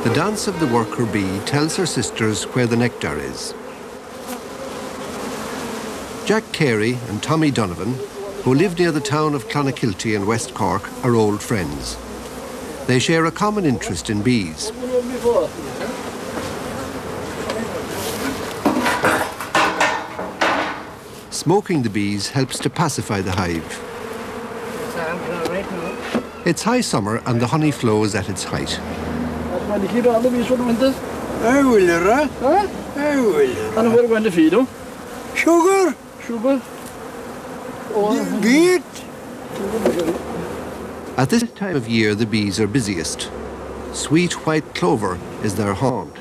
The dance of the worker bee tells her sisters where the nectar is. Jack Carey and Tommy Donovan, who live near the town of Clonakilty in West Cork, are old friends. They share a common interest in bees. Smoking the bees helps to pacify the hive. It's high summer and the honey flow is at its height. When you keep all the bees for the winter? I will, Huh? I will. And what are you going to feed them? Sugar, Sugar? Oh, beet. At this time of year, the bees are busiest. Sweet white clover is their haunt.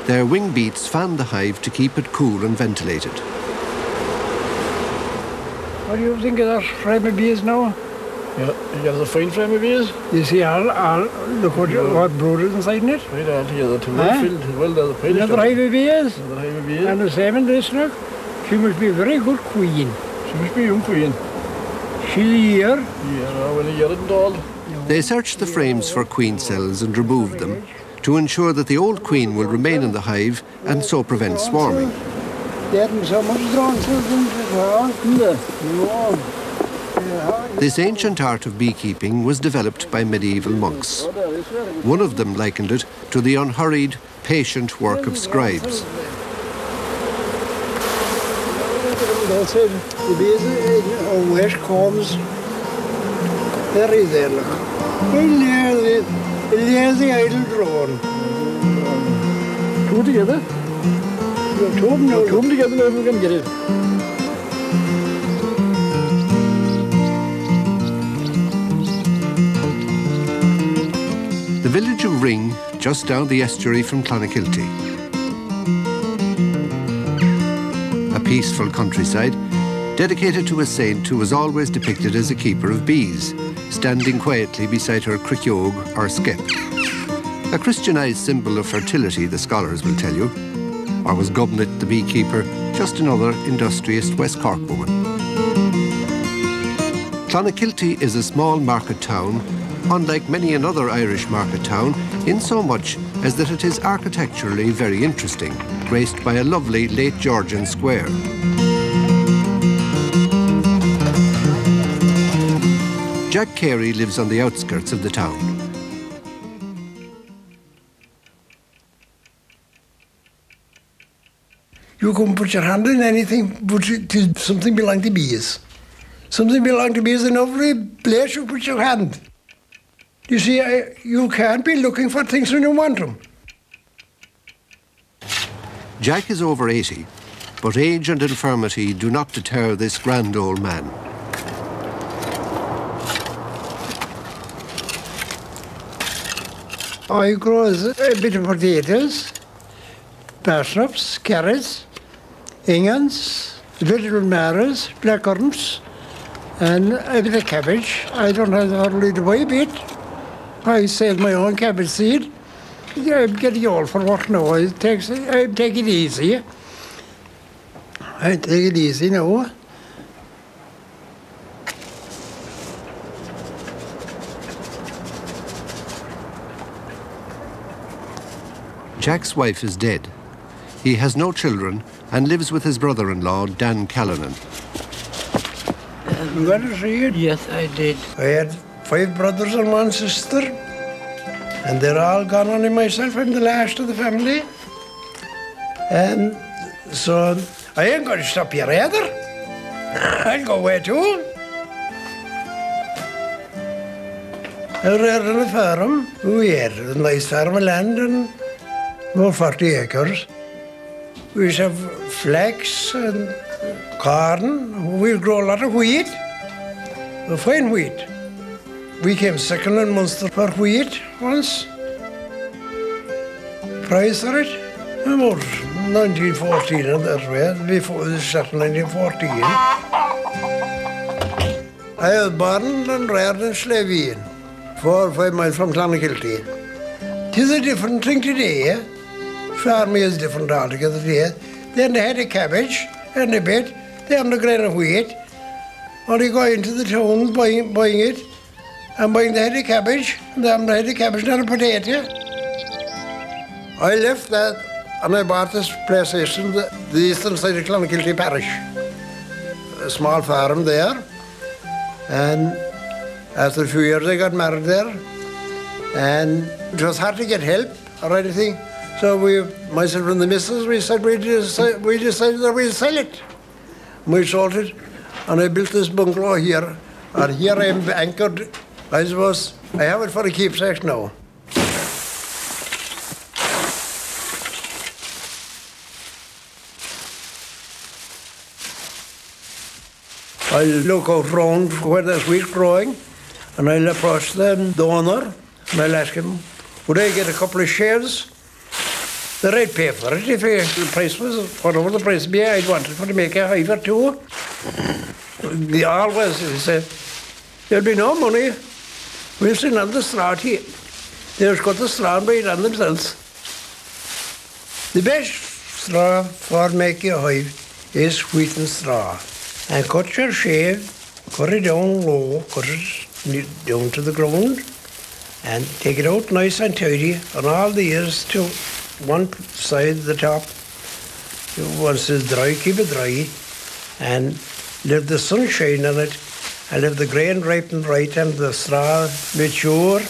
Their wing beats fan the hive to keep it cool and ventilated. what do you think of that frame of bees now? Yeah, you got a fine frame of bees. You see all look what brood is inside in it. Right all together to filled. Well, there's a pile Another hive of bees. Another hive of bees. And the same in this look. She must be a very good queen. She must be a young queen. She's a year. Yeah, well, a year and all. They search the frames for queen cells and remove them to ensure that the old queen will remain in the hive and so prevent swarming. This ancient art of beekeeping was developed by medieval monks. One of them likened it to the unhurried, patient work of scribes. That's it. The bees are west combs. There is there, look. There's the idle drone. Two together? Two of them now. Two together now if we can get it. The village of Ring, just down the estuary from Clonakilty. A peaceful countryside, dedicated to a saint who was always depicted as a keeper of bees, standing quietly beside her cricheog or skep. A Christianized symbol of fertility, the scholars will tell you. Or was Gubnit, the beekeeper, just another industrious West Cork woman? Clonakilty is a small market town, unlike many another Irish market town, in so much as that it is architecturally very interesting, graced by a lovely late Georgian square. Jack Carey lives on the outskirts of the town. You can put your hand in anything, but till something belong to bees. Something belong to bees in every place you put your hand. You see, you can't be looking for things when you want them. Jack is over 80, but age and infirmity do not deter this grand old man. I grow a bit of potatoes, parsnips, carrots, onions, little marrows, blackcurrants, and a bit of cabbage. I don't have hardly to buy a bit. I sell my own cabbage seed. I'm getting old for work now. I take it easy. I take it easy now. Jack's wife is dead. He has no children and lives with his brother-in-law, Dan Callanan. You got to see it? Yes, I did. I had 5 brothers and 1 sister, and they're all gone, only myself. I'm the last of the family. And so I ain't going to stop here either. I'll go away too. We're on a farm. We had a nice farm of land and about 40 acres. We used to have flax and corn. We'll grow a lot of wheat, fine wheat. We came second in Munster for wheat once. Price for it? About 1914 and that way, before the start 1914. I was born and reared in Slavien, 4 or 5 miles from Clonakilty. Tis a different thing today, eh? Farming is different altogether today. Then they had a cabbage and a bit, they had a grain of wheat. Or you go into the town buying it, and buying the head of cabbage, and then the head of cabbage and a potato. I left that and I bought this place in the eastern side of Clonakilty parish. A small farm there. And after a few years I got married there. And it was hard to get help or anything. So myself and the missus, we decided that we'd sell it. We sold it, and I built this bungalow here. And here I am anchored. I suppose I have it for a keepsake now. I'll look out round where there's wheat growing, and I'll approach the owner, and I'll ask him, would I get a couple of shares? The right pay for it. If the price was, whatever the price be, I'd want it for to make a hive or two. They always say, there'll be no money. We'll send on the straw here. They've got the straw and buy it on themselves. The best straw for making a hive is wheaten straw. And cut your shave, cut it down low, cut it down to the ground, and take it out nice and tidy, and all the ears to one side, the top. Once it's dry, keep it dry, and let the sun shine on it, and let the grain ripen right and the straw mature.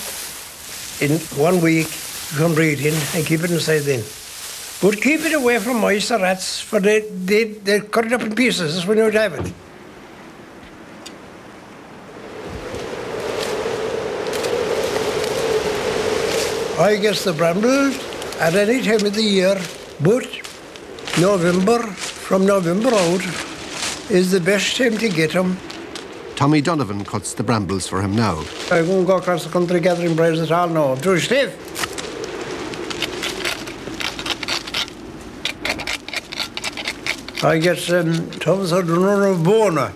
In 1 week, you can read in and keep it inside then. But keep it away from mice or rats, for they cut it up in pieces when you would have it. I guess the brambles at any time of the year, but November, from November out, is the best time to get them. Tommy Donovan cuts the brambles for him now. I won't go across the country gathering briars at all now. I'm too stiff. I get Thomas O'Donnell of Bona.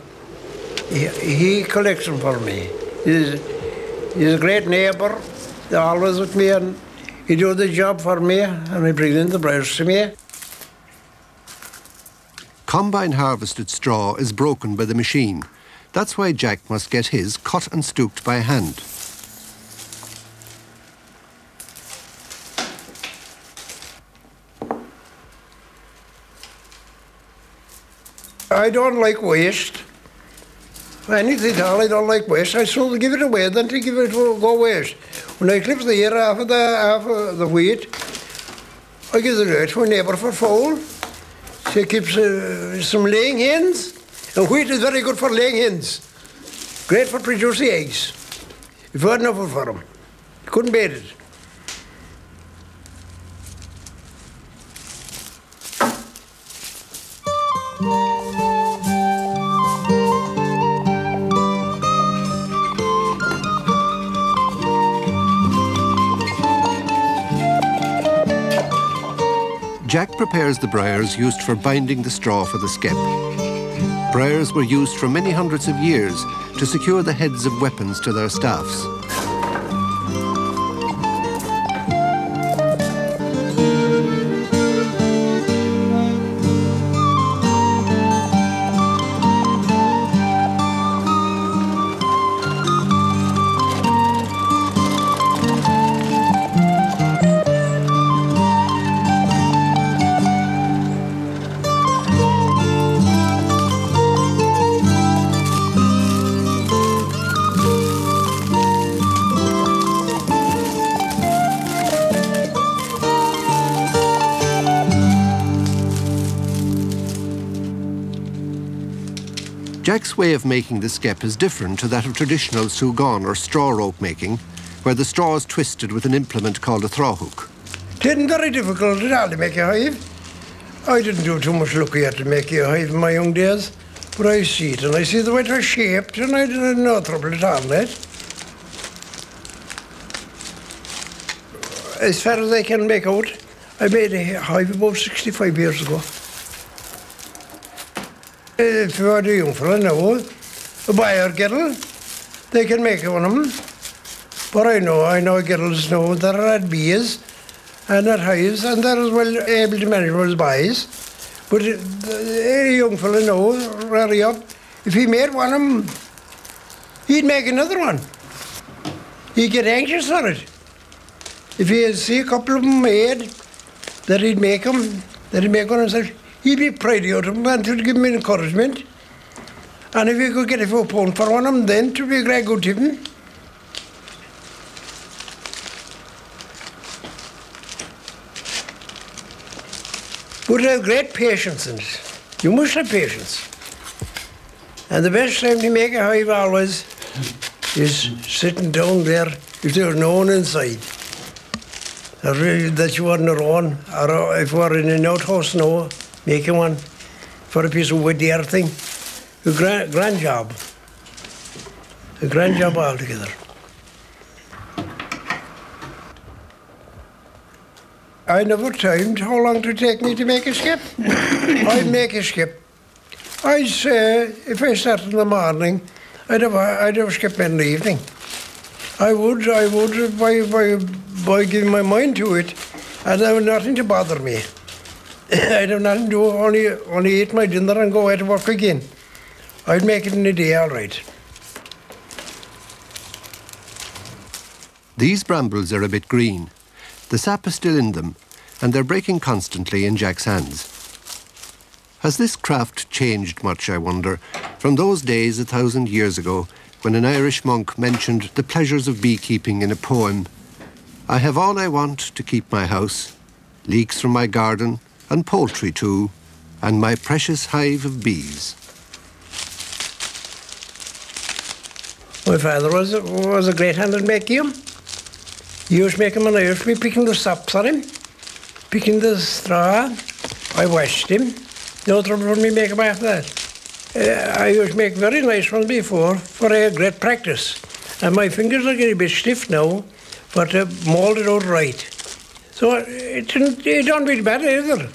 He collects them for me. He's a great neighbour. They're always with me, and he does the job for me, and he brings in the briars to me. Combine harvested straw is broken by the machine. That's why Jack must get his cut and stooked by hand. I don't like waste. Anything at all, I don't like waste. I sooner give it away than to give it go waste. When I clip the ear off of the wheat, I give it away to a neighbour for fowl. She keeps some laying hens. And wheat is very good for laying hens. Great for producing eggs. If you had enough for them, you couldn't beat it. Jack prepares the briars used for binding the straw for the skep. Briars were used for many hundreds of years to secure the heads of weapons to their staffs. Jack's way of making the skep is different to that of traditional sugan or straw rope making, where the straw is twisted with an implement called a thraw hook. It isn't very difficult at all to make a hive. I didn't do too much looking at to make a hive in my young days, but I see it and I see the way they're shaped and I didn't have no trouble at all in it. As far as I can make out, I made a hive about 65 years ago. If you are a young fella now, a buyer girl, they can make one of them. But I know girls now that are at bees and at hives and they're as well able to manage those buys. But a young fella now, ready up, if he made one of them, he'd make another one. He'd get anxious for it. If he see a couple of them made, that he'd make one himself, he'd be proud of them and to give him encouragement. And if he could get a few pounds for one of them, then it would be a great good to him. But have great patience in it. You must have patience. And the best time to make a hive always is sitting down there if there's no one inside. That you are on your own, or if you are in an outhouse now, making one for a piece of wood there thing. A grand job. A grand job altogether. I never timed how long it would take me to make a skep. I'd make a skep. I'd say, if I started in the morning, I'd have a skep in the evening. I would, by giving my mind to it, I'd have nothing to bother me. I'd have nothing to do, only eat my dinner and go out to work again. I'd make it in a day, all right. These brambles are a bit green. The sap is still in them, and they're breaking constantly in Jack's hands. Has this craft changed much, I wonder, from those days 1,000 years ago, when an Irish monk mentioned the pleasures of beekeeping in a poem? I have all I want to keep my house, leeks from my garden, and poultry too, and my precious hive of bees. My father was a great hand at making them. He used to make them and I used to be picking the saps on him, picking the straw. I washed him. No trouble for me to make them after that. I used to make very nice ones before, for I had great practice. And my fingers are getting a bit stiff now, but to mould it out right. So it don't be bad either.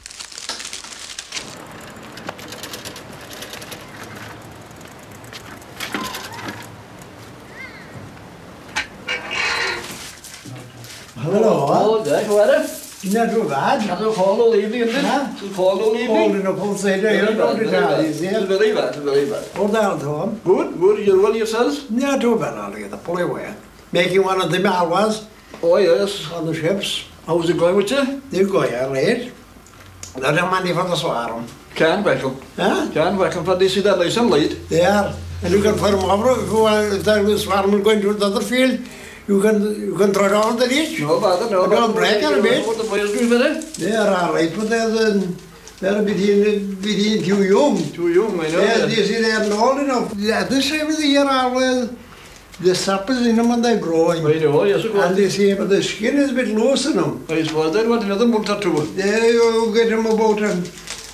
Hello. Hello, Jack. How are you? Not too bad. Has it fallen all evening, isn't it? Huh? It's fallen all evening. Holding up outside there, you don't do that, is it? It's very bad, very bad. Hold down, Tom. Good, good. You're well yourselves? Not too bad altogether, pull away. Making one of them always Oh, yes. on the ships. How's it going with you? They go here, right? They're the money for the swarm. Can't welcome. Huh? Can't welcome for this, that nice and light. They are. And you can put them over, if the swarm will go into the other field, you can throw it over the ditch. No bother, no They bother. don't break it a bit. What the boys do with it? They are all right, but they're between too young. Too young, I know. Yeah, you see, they're not old enough. At this time of the year, always, the sap is in them and they're growing. I know, yes, of course. And they see, but the skin is a bit loose in them. I suppose they'd want another month or two. There you get them about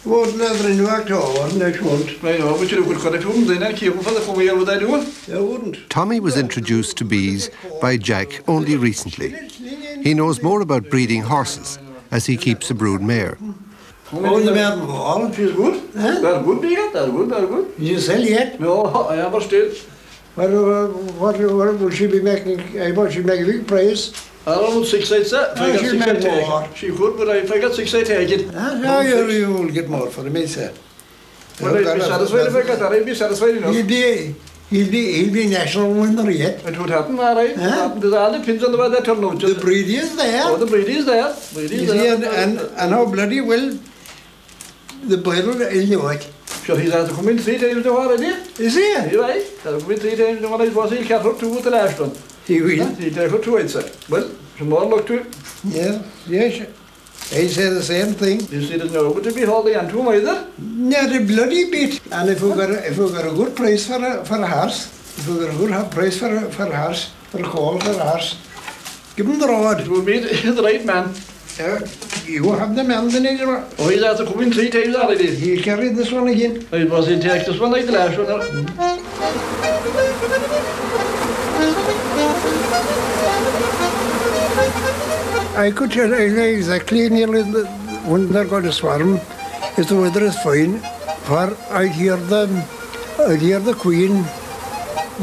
another in October next month. I know, but you could cut it to them, then I'd keep them for the full year, would I do it? They wouldn't. Tommy was introduced to bees by Jack only recently. He knows more about breeding horses, as he keeps a brood mare. Oh, the mare ball. She's good. Huh? They're good, dear. They're good, they're good. Did you sell yet? No, I am still. What will she be making? I want she make a big price. Around 6 8 set. Oh, she'll make more. She could, but if I got 6 8 take it. No, you will get more for the me, sir. Well, I'd be satisfied if I got that. I'd be satisfied enough. He'll be national winner yet. It would happen, all right. Huh? There's all depends on the way they turn out. The breed is there. Oh, the breed is there. Breed is You see, there. and how bloody well the boiler is like. Sure, he's had to come in 3 times now already. Is he? You're right. He's had to come in 3 times now. He's was he'll catch up 2 with the last one. He will. He'll take up 2 I'd say. Well, some more luck to it. Yeah, yes. I say the same thing. You see, there's no good to be holding on to them either. Yeah, the bloody bit. And if we got a good price for a horse, if we got a good price for a horse, for a call for a horse, give him the rod. It will be the right man. You have the man the nigger. Oh, he's after coming 3 times already. He carried this one again. It was in take this one like the last one. I could tell you exactly nearly when they're going to swarm, if the weather is fine, for I'd hear the queen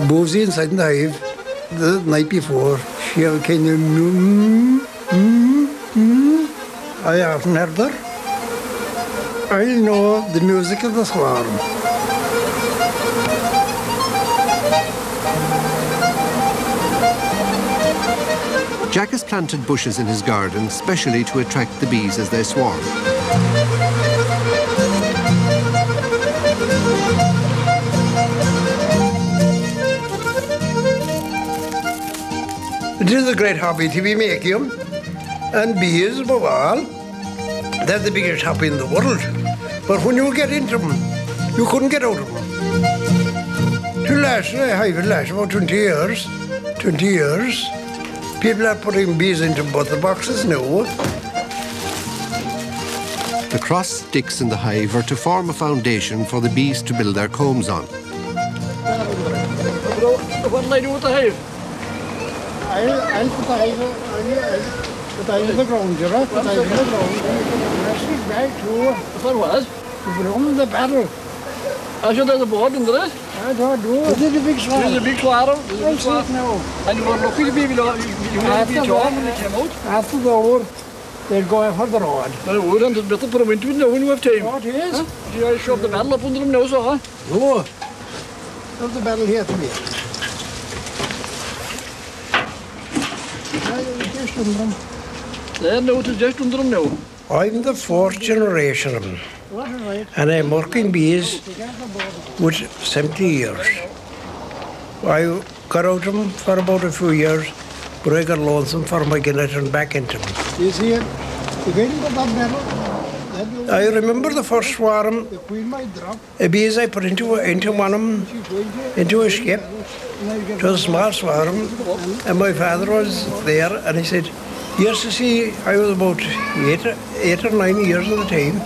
boozy inside the hive the night before. She'll kind of I often heard her. I know the music of the swarm. Jack has planted bushes in his garden specially to attract the bees as they swarm. It is a great hobby to be making, and bees above all, they're the biggest hobby in the world. But when you get into them, you couldn't get out of them. I've last about 20 years. People are putting bees into butter boxes now. The cross sticks in the hive are to form a foundation for the bees to build their combs on. What will I do with the hive? I'll put the hive on the ground, you know? Put the hive on the ground. Rest it back to... For what? From the battle. I should have the board under it. I don't know. This is a big swarm. This is a big swarm. I see it now. And you were lucky to be you had to be job when they came out. After the war, they'd go for the road. No, we wouldn't. It's better put them into it now when you have time. What is? Huh? You I shove the battle up under them now, so, huh? No. There's the battle here to be. Just under them. There, no, it is just under them now. I'm the 4th generation of them. And I'm working bees with 70 years. I got out of them for about a few years, but I got lonesome for my getting back into them. You see it? I remember the first swarm, the bees I put into one of them, into a skep. It was a small swarm, and my father was there, and he said, yes, you see, I was about 8 or 9 years at the time.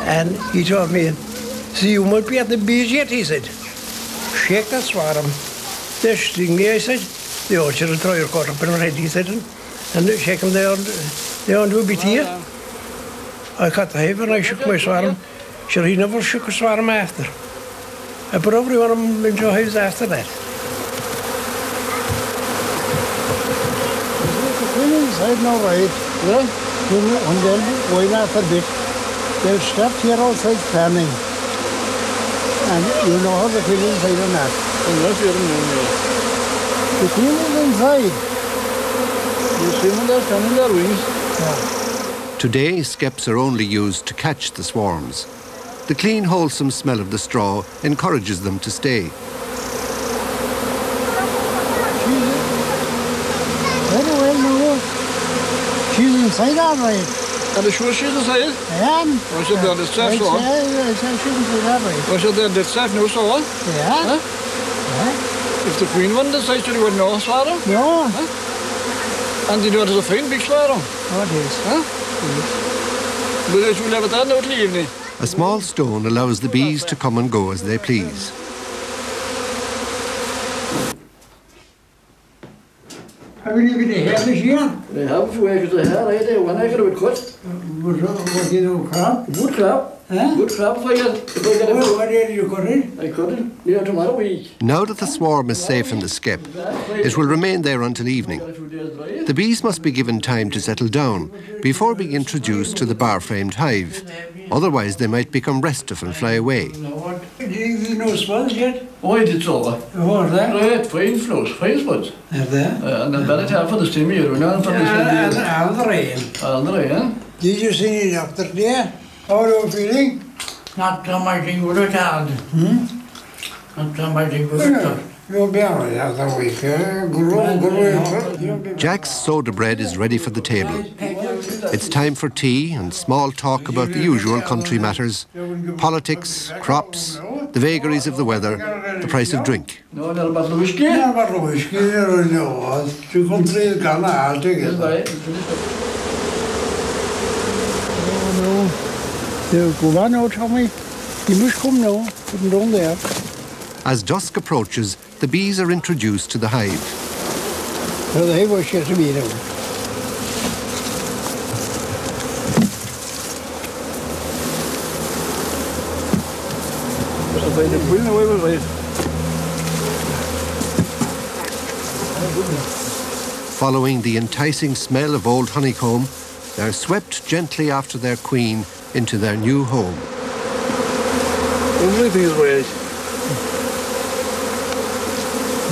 And he told me, see, you might be at the bees yet, he said. Shake that swarm. They sting me, I said. They all should throw your coat up in my head, he said. And shake them, they all do a bit here. I cut the hive and I shook my swarm. Sure, he never shook a swarm after. I put every one of them into hives after that. The queen inside now, right? Yeah? When they'll wait after a bit. They'll stop here outside fanning. And you know how the queen is inside or not? Unless you're in the queen is inside. You see when they're fanning their wings. Yeah. Today, skeps are only used to catch the swarms. The clean, wholesome smell of the straw encourages them to stay. Very well now. She's inside all right. Are you sure she's inside? I am. Or should they have staff so? I said she's inside all right. Or should they have staff now so? Yeah. Huh? Yeah. If the queen one decides to do it no swarm? No. Huh? And you know there's a fine big swarm? What is? Huh? But they should have it that now till evening. A small stone allows the bees to come and go as they please. Have you been here this year? They have a few acres of hair, right there. 1 acre would cut. What you do, crab? Good crab. Huh? Good crab if I get it. What did you cut it? I cut it. Yeah, tomorrow week. Now that the swarm is safe in the skep, it will remain there until evening. The bees must be given time to settle down before being introduced to the bar-framed hive. Otherwise, they might become restive and fly away. Did you know spuds yet? Oh, I did so. What are they? Right, fine flows, fine spuds. Are they? And then better time for the steam here, not for the steam here. And the rain. And the rain. Did you see any doctor there? How are you feeling? Not so much good at all. Not so much good at all. You'll be all right after a week. Grow. Jack's soda bread is ready for the table. It's time for tea and small talk about the usual country matters, politics, crops, the vagaries of the weather, the price of drink. No, no, but whiskey? No, but whiskey, no. You country is gone all together. No. You go on now, Tommy. You must come now. Come down there. As dusk approaches, the bees are introduced to the hive. So the hive was shut to be now. Following the enticing smell of old honeycomb, they're swept gently after their queen into their new home. Everything is right.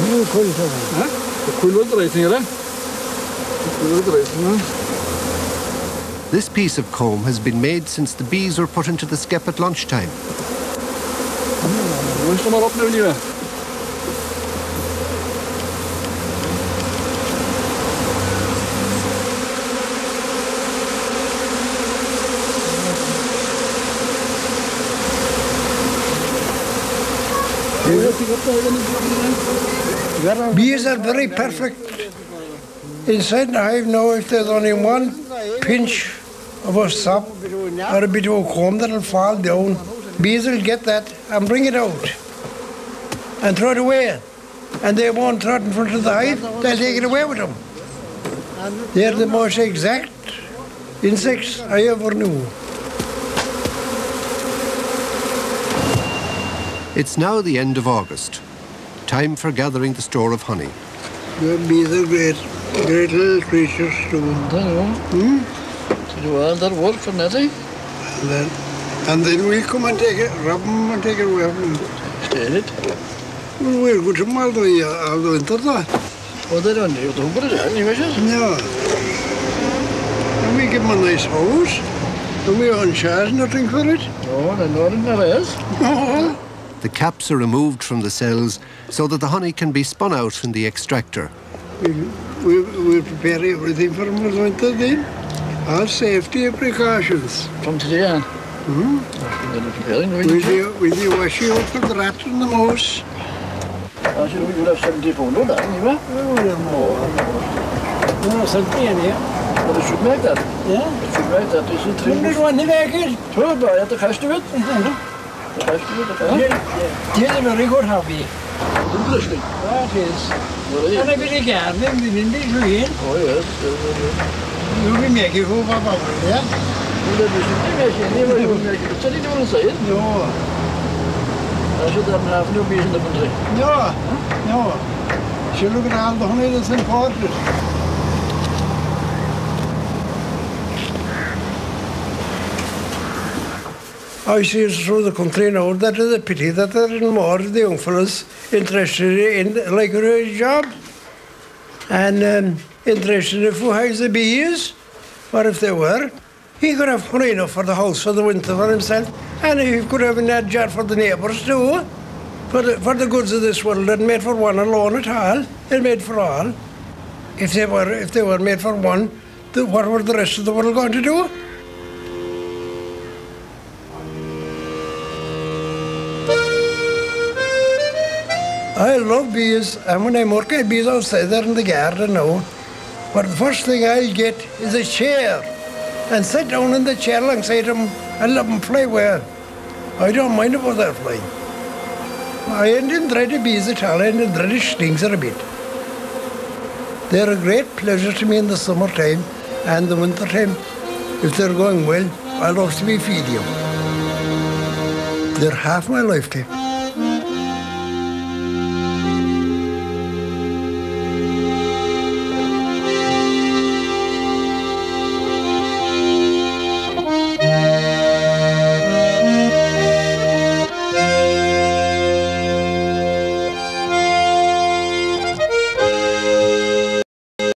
No, cool, huh? The cool was right here, huh? The cool was right, huh? This piece of comb has been made since the bees were put into the skep at lunchtime. Where's the up now, Nina? Bees are very perfect. Inside the hive now, if there's only one pinch of a sap or a bit of a comb that'll fall down, bees will get that and bring it out and throw it away. And they won't throw it in front of the hive, they'll take it away with them. They're the most exact insects I ever knew. It's now the end of August. Time for gathering the store of honey. The bees are great little creatures too. Do all that work for nothing? And then we come and take it, rub them and take it away from them. Stay it. Well, we'll go to them all the winter. Oh, they don't do it anyway. Yeah. And we give them a nice house. And we don't charge nothing for it. No, they're not in the rest. No. The caps are removed from the cells so that the honey can be spun out in the extractor. We prepare everything for them for the winter then. All safety precautions. From today on? Will you wash you out for the rat and the mouse? I should we would have 70 pounds on that, anyway. No, 70 yeah. But it should make that. Yeah? It should make that. This is 3 100 one in the Two, but I have to cash to it. It is a very good hobby. Interesting. That is. And a bit of gardening in between. Oh, yes. You'll be making hope about it, yeah? Well, that is never make it. So you don't say it? No. I should have no bees in the country. No. No. She look at all the honey that's imported. I see it through the country now. That is a pity that there are more of the young fellas interested in like a job and interested if who has the bees, or if they were, he could have honey enough for the house for the winter for himself, and he could have a jar for the neighbours too, for the goods of this world. Not made for one alone at all. They're made for all. If they were made for one, what were the rest of the world going to do? I love bees, and when I'm working bees outside there in the garden now, but the first thing I'll get is a chair and sit down in the chair alongside them and let them fly well. I don't mind about that flying. I didn't dread the bees at all, I didn't dread the stings a bit. They're a great pleasure to me in the summertime and the winter time. If they're going well, I'll also be feeding them. They're half my lifetime.